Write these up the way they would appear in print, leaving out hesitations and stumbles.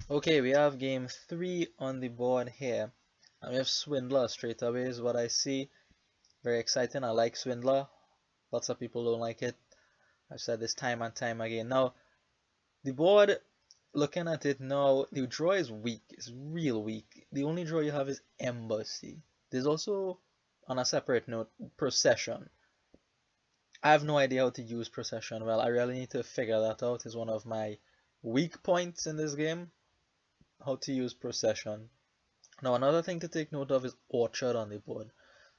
Okay, we have game 3 on the board here. And we have Swindler straight away is what I see. Very exciting. I like Swindler. Lots of people don't like it. I've said this time and time again. Now, the board, looking at it now, the draw is weak. It's real weak. The only draw you have is Embassy. There's also, on a separate note, Procession. I have no idea how to use Procession well. I really need to figure that out. It's one of my weak points in this game. How to use Procession. Now another thing to take note of is Orchard on the board.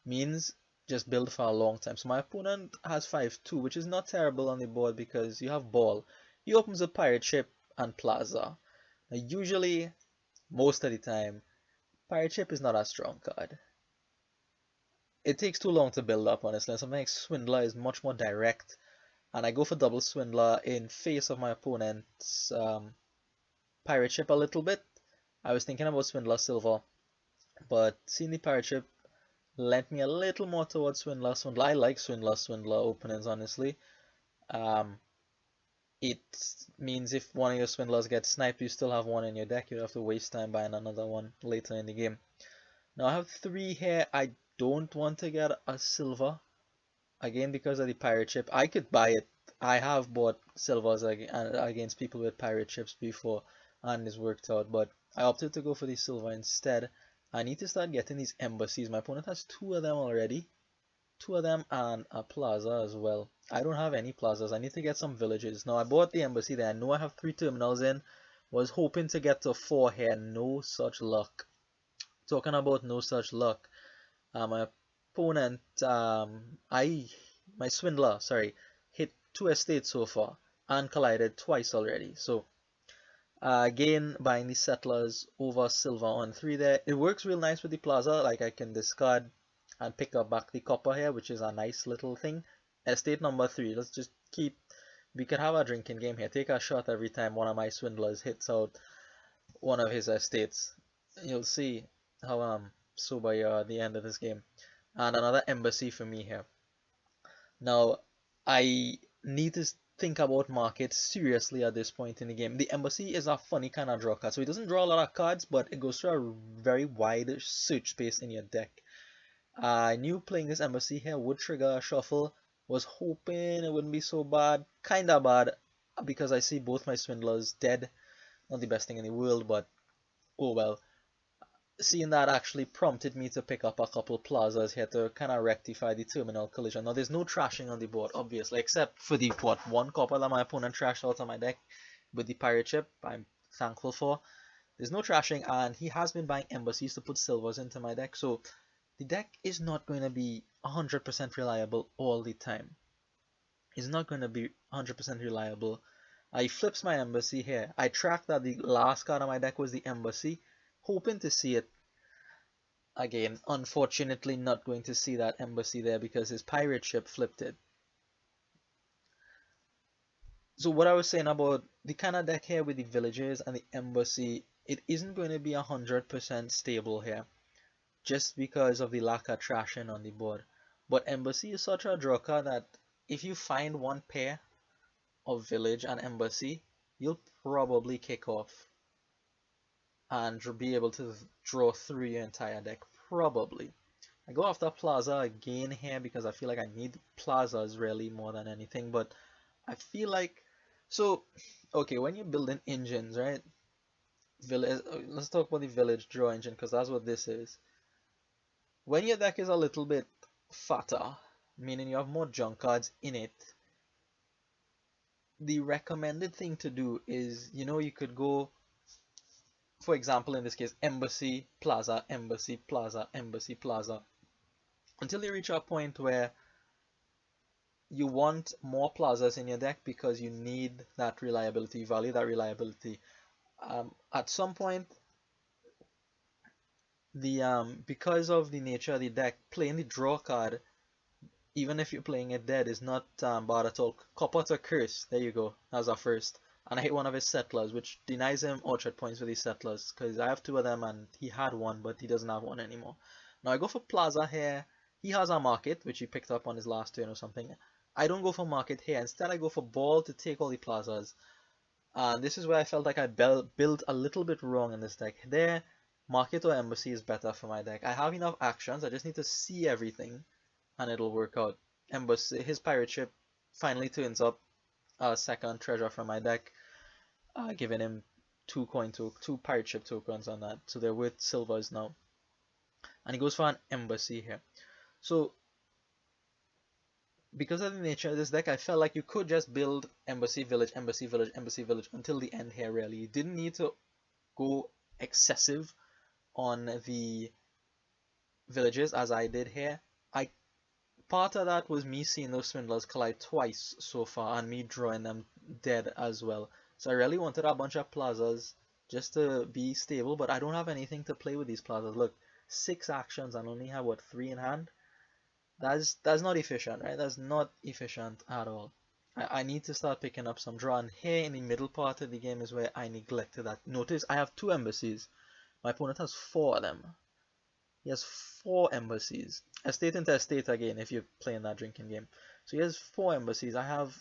Means just build for a long time. So my opponent has 5-2, which is not terrible on the board because you have ball. He opens a pirate ship and Plaza. Now usually, most of the time, pirate ship is not a strong card. It takes too long to build up, honestly. Something like Swindler is much more direct. And I go for double Swindler in face of my opponent's pirate ship a little bit. I was thinking about Swindler Silver, but seeing the pirate ship lent me a little more towards Swindler. I like Swindler openings, honestly. It means if one of your Swindlers gets sniped, you still have one in your deck. You don't have to waste time buying another one later in the game. Now I have 3 here. I don't want to get a silver. Again, because of the pirate ship. I could buy it. I have bought silvers against people with pirate ships before, and it's worked out. But I opted to go for the silver instead. I need to start getting these embassies. My opponent has 2 of them already. 2 of them and a plaza as well. I don't have any plazas. I need to get some villages. Now I bought the embassy there. I know I have 3 terminals in. Was hoping to get to 4 here. No such luck. Talking about no such luck. My opponent, my swindler, sorry, hit 2 estates so far and collided twice already. So again, buying the settlers over silver on 3 there. It works real nice with the plaza. Like I can discard and pick up back the copper here, which is a nice little thing. Estate number 3. Let's just keep. We could have a drinking game here. Take a shot every time one of my swindlers hits out one of his estates. You'll see how sober you are at the end of this game. And another embassy for me here. Now, I need to think about markets seriously at this point in the game. The embassy is a funny kind of draw card, so it doesn't draw a lot of cards, but it goes through a very wide search space in your deck. I knew playing this embassy here would trigger a shuffle. Was hoping it wouldn't be so bad. Kinda bad, because I see both my swindlers dead. Not the best thing in the world, but oh well. Seeing that actually prompted me to pick up a couple plazas here to kind of rectify the terminal collision. Now there's no trashing on the board, obviously, except for the 1 copper that my opponent trashed out of my deck with the pirate ship. I'm thankful for. There's no trashing, and he has been buying embassies to put silvers into my deck, so the deck is not going to be 100% reliable all the time. It's not going to be 100% reliable. I flips my embassy here. I tracked that the last card on my deck was the embassy, hoping to see it again. Unfortunately, not going to see that embassy there because his pirate ship flipped it. So what I was saying about the kind of deck here with the villages and the embassy, it isn't going to be 100% stable here, just because of the lack of trashing on the board. But embassy is such a draw card that if you find one pair of village and embassy, you'll probably kick off and be able to draw through your entire deck, probably. I go after Plaza again here because I feel like I need plazas really more than anything, but I feel like, so, okay, when you're building engines, right? Let's talk about the village draw engine because that's what this is. When your deck is a little bit fatter, meaning you have more junk cards in it, the recommended thing to do is, you could go, for example, in this case, embassy, plaza, embassy, plaza, embassy, plaza, until you reach a point where you want more plazas in your deck because you need that reliability, value that reliability. At some point, because of the nature of the deck, playing the draw card, even if you're playing it dead, is not bad at all. Copper to Curse, there you go, that's our first. And I hit one of his settlers, which denies him orchard points with his settlers, because I have 2 of them and he had 1, but he doesn't have 1 anymore. Now I go for Plaza here. He has a market, which he picked up on his last turn or something. I don't go for market here. Instead I go for ball to take all the plazas. And this is where I felt like I built a little bit wrong in this deck. There, Market or Embassy is better for my deck. I have enough actions, I just need to see everything, and it'll work out. Embassy, his pirate ship finally turns up a second treasure from my deck, giving him two pirate ship tokens on that, so they're worth silvers now. And he goes for an Embassy here. So because of the nature of this deck, I felt like you could just build Embassy Village, Embassy Village, Embassy Village until the end here, really. You didn't need to go excessive on the villages as I did here. Part of that was me seeing those swindlers collide twice so far and me drawing them dead as well. So I really wanted a bunch of plazas just to be stable, but I don't have anything to play with these plazas. Look, 6 actions and only have, what, 3 in hand? That's not efficient, right? That's not efficient at all. I need to start picking up some draw, and here in the middle part of the game is where I neglected that. Notice I have 2 embassies. My opponent has 4 of them. He has 4 embassies. Estate into estate again if you're playing that drinking game. So he has 4 embassies. I have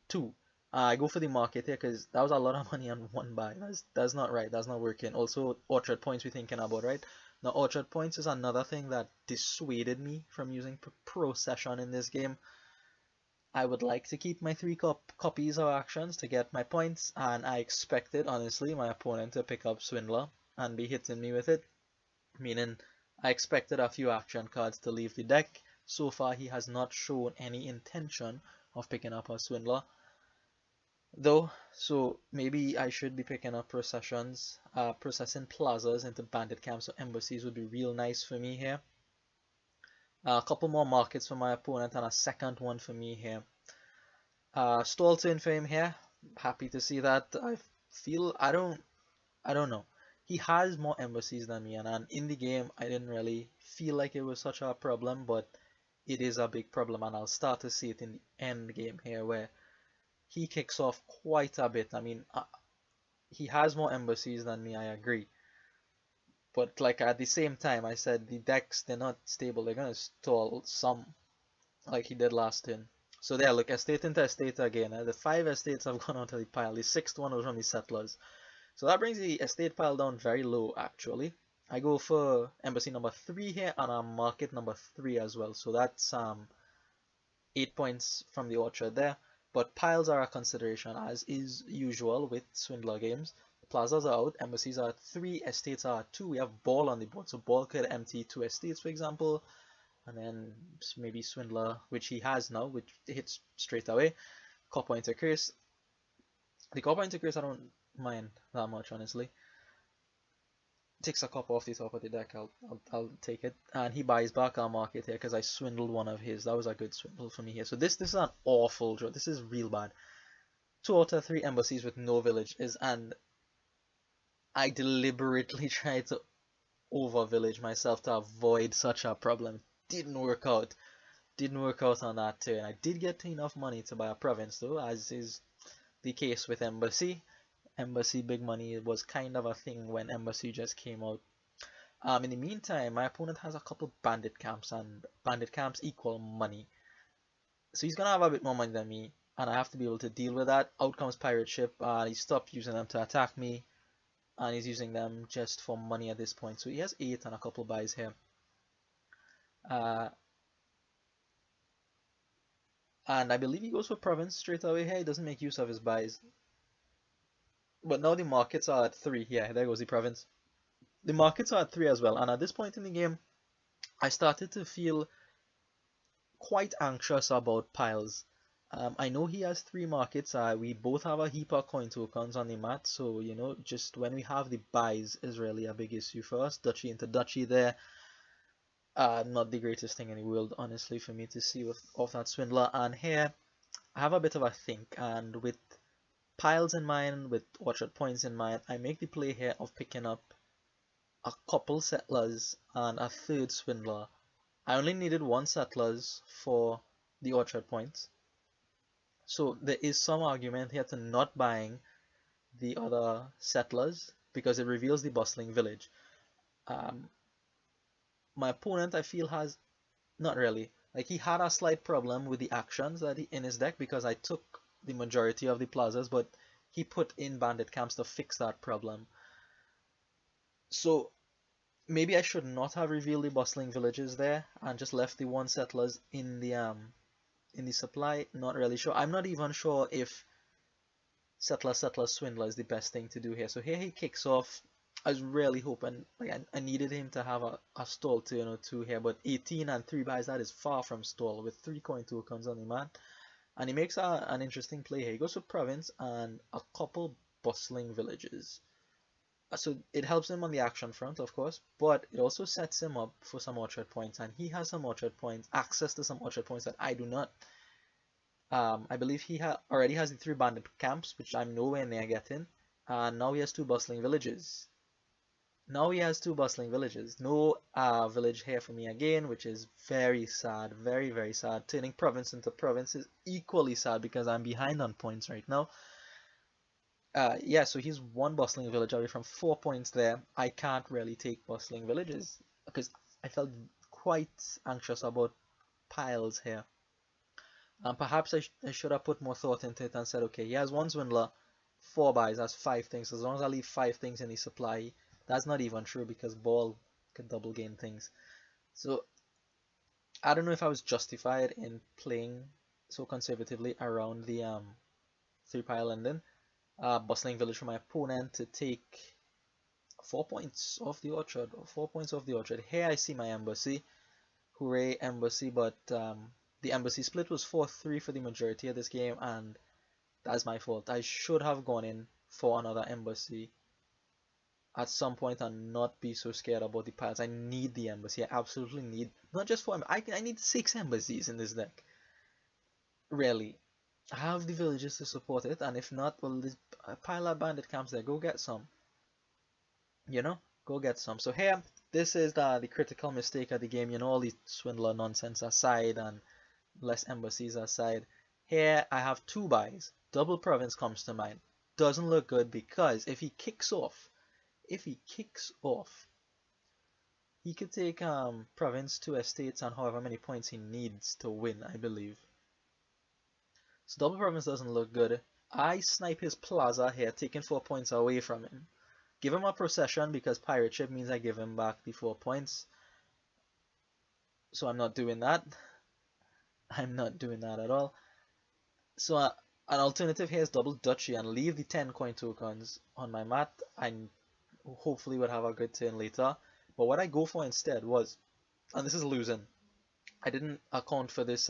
2. I go for the market here because that was a lot of money on one buy. That's not right. That's not working. Also, orchard points we're thinking about, right? Now, orchard points is another thing that dissuaded me from using procession in this game. I would like to keep my 3 copies of actions to get my points, and I expected, honestly, my opponent to pick up Swindler and be hitting me with it. Meaning, I expected a few action cards to leave the deck. So far, he has not shown any intention of picking up a Swindler, though, so maybe I should be picking up processions, processing plazas into bandit camps, so embassies would be real nice for me here. A couple more markets for my opponent and a second one for me here. Stall turn for him here. Happy to see that. I feel, I don't know. He has more embassies than me, and in the game I didn't really feel like it was such a problem, but it is a big problem, and I'll start to see it in the end game here where he kicks off quite a bit. I mean, he has more embassies than me, I agree. But like at the same time, I said the decks, they're not stable. They're gonna stall some, like he did last turn. So there, look, estate into estate again. The 5 estates have gone onto the pile. The 6th one was from the settlers. So that brings the estate pile down very low, actually. I go for embassy number 3 here and a market number 3 as well. So that's 8 points from the orchard there. But piles are a consideration, as is usual with Swindler games. Plazas are out, embassies are 3, estates are 2. We have ball on the board, so ball could empty 2 estates, for example. And then maybe Swindler, which he has now, which hits straight away. Copper into curse. The copper into curse I don't mind that much, honestly. Takes a copper off the top of the deck, I'll take it. And he buys back our market here because I swindled one of his. That was a good swindle for me here. So this is an awful draw. This is real bad. 2 out of 3 embassies with no villages, and I deliberately tried to over village myself to avoid such a problem. Didn't work out. Didn't work out on that turn. I did get enough money to buy a province though, as is the case with Embassy. Embassy big money was kind of a thing when Embassy just came out. In the meantime, my opponent has a couple bandit camps, and bandit camps equal money. So he's gonna have a bit more money than me, and I have to be able to deal with that. Out comes pirate ship, he stopped using them to attack me, and he's using them just for money at this point. So he has 8 and a couple buys here. And I believe he goes for province straight away here. He doesn't make use of his buys. But now the markets are at 3. Yeah, there goes the province. The markets are at 3 as well. And at this point in the game, I started to feel quite anxious about piles. I know he has 3 markets. We both have a heap of coin tokens on the mat. So, you know, just when we have the buys is really a big issue for us. Duchy into duchy there. Not the greatest thing in the world, honestly, for me to see with off that swindler. And here, I have a bit of a think, and with piles in mind, with orchard points in mind, I make the play here of picking up a couple settlers and a 3rd swindler. I only needed 1 settlers for the orchard points, so there is some argument here to not buying the other settlers because it reveals the bustling village. My opponent, I feel, has not really, like, he had a slight problem with the actions that in his deck because I took the majority of the plazas, but he put in bandit camps to fix that problem. So maybe I should not have revealed the bustling villages there and just left the one settlers in the supply. Not really sure. I'm not even sure if settler swindler is the best thing to do here. So here he kicks off. I was really hoping, like I needed him to have a stall turn or two here, but 18 and 3 buys, that is far from stall with 3 coin tokens on the man. And he makes an interesting play here. He goes for province and a couple bustling villages. So it helps him on the action front, of course, but it also sets him up for some orchard points, and he has some orchard points, access to some orchard points that I do not. I believe he already has the 3 bandit camps, which I'm nowhere near getting, and now he has 2 bustling villages. No village here for me again, which is very sad, very, very sad. Turning province into province is equally sad because I'm behind on points right now. Yeah, so he's 1 bustling village away from 4 points there. I can't really take bustling villages because I felt quite anxious about piles here. Perhaps I should have put more thought into it and said, okay, he has 1 swindler, 4 buys, that's 5 things. As long as I leave 5 things in the supply, that's not even true because ball could double game things. So I don't know if I was justified in playing so conservatively around the 3 pile ending. Bustling village for my opponent to take 4 points off the orchard. 4 points off the orchard. Here I see my embassy. Hooray, embassy, but the embassy split was 4-3 for the majority of this game, and that's my fault. I should have gone in for another embassy at some point and not be so scared about the piles. I need the embassy. I absolutely need, not just for I need 6 embassies in this deck. Really. I have the villages to support it, and if not, well, this pile of bandit camps there. Go get some. You know? Go get some. So here, this is the critical mistake of the game. You know, all the swindler nonsense aside and less embassies aside. Here, I have 2 buys. Double province comes to mind. Doesn't look good because if he kicks off, he could take province, 2 estates, and however many points he needs to win, I believe. So double province doesn't look good. I snipe his plaza here, taking 4 points away from him. Give him a procession because pirate ship means I give him back the 4 points. So I'm not doing that. I'm not doing that at all. So an alternative here is double duchy and leave the 10 coin tokens on my mat. I hopefully would have a good turn later. But what I go for instead was, and this is losing, I didn't account for this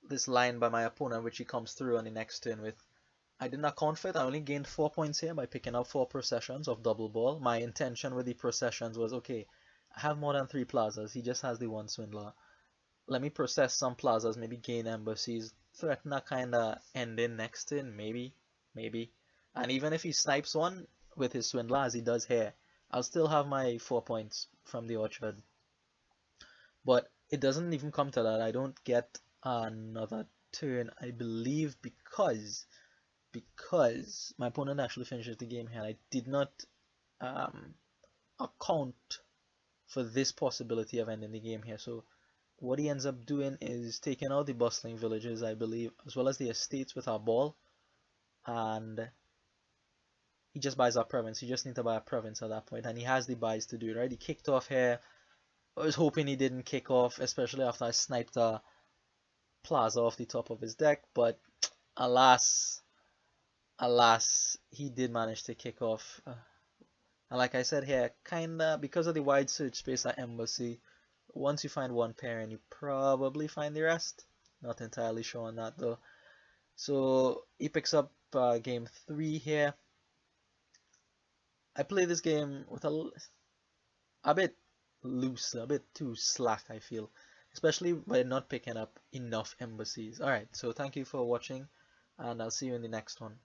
this line by my opponent which he comes through on the next turn with. I didn't account for it. I only gained 4 points here by picking up 4 processions of double ball. My intention with the processions was, okay, I have more than 3 plazas. He just has the 1 swindler. Let me process some plazas, maybe gain embassies, threaten a kind of ending next turn, maybe. And even if he snipes one with his swindler as he does here, I'll still have my 4 points from the orchard. But it doesn't even come to that. I don't get another turn, I believe, because my opponent actually finishes the game here. I did not account for this possibility of ending the game here. So what he ends up doing is taking out the bustling villages, I believe, as well as the estates with our ball, and he just buys our province. He just needs to buy a province at that point, and he has the buys to do it, right? He kicked off here. I was hoping he didn't kick off, especially after I sniped a Plaza off the top of his deck, but alas, he did manage to kick off. And like I said here, kinda, because of the wide search space at Embassy, once you find 1 pair and you probably find the rest. Not entirely sure on that though. So he picks up game 3 here. I play this game with a bit loose, a bit too slack, I feel. Especially by not picking up enough embassies. Alright, so thank you for watching, and I'll see you in the next one.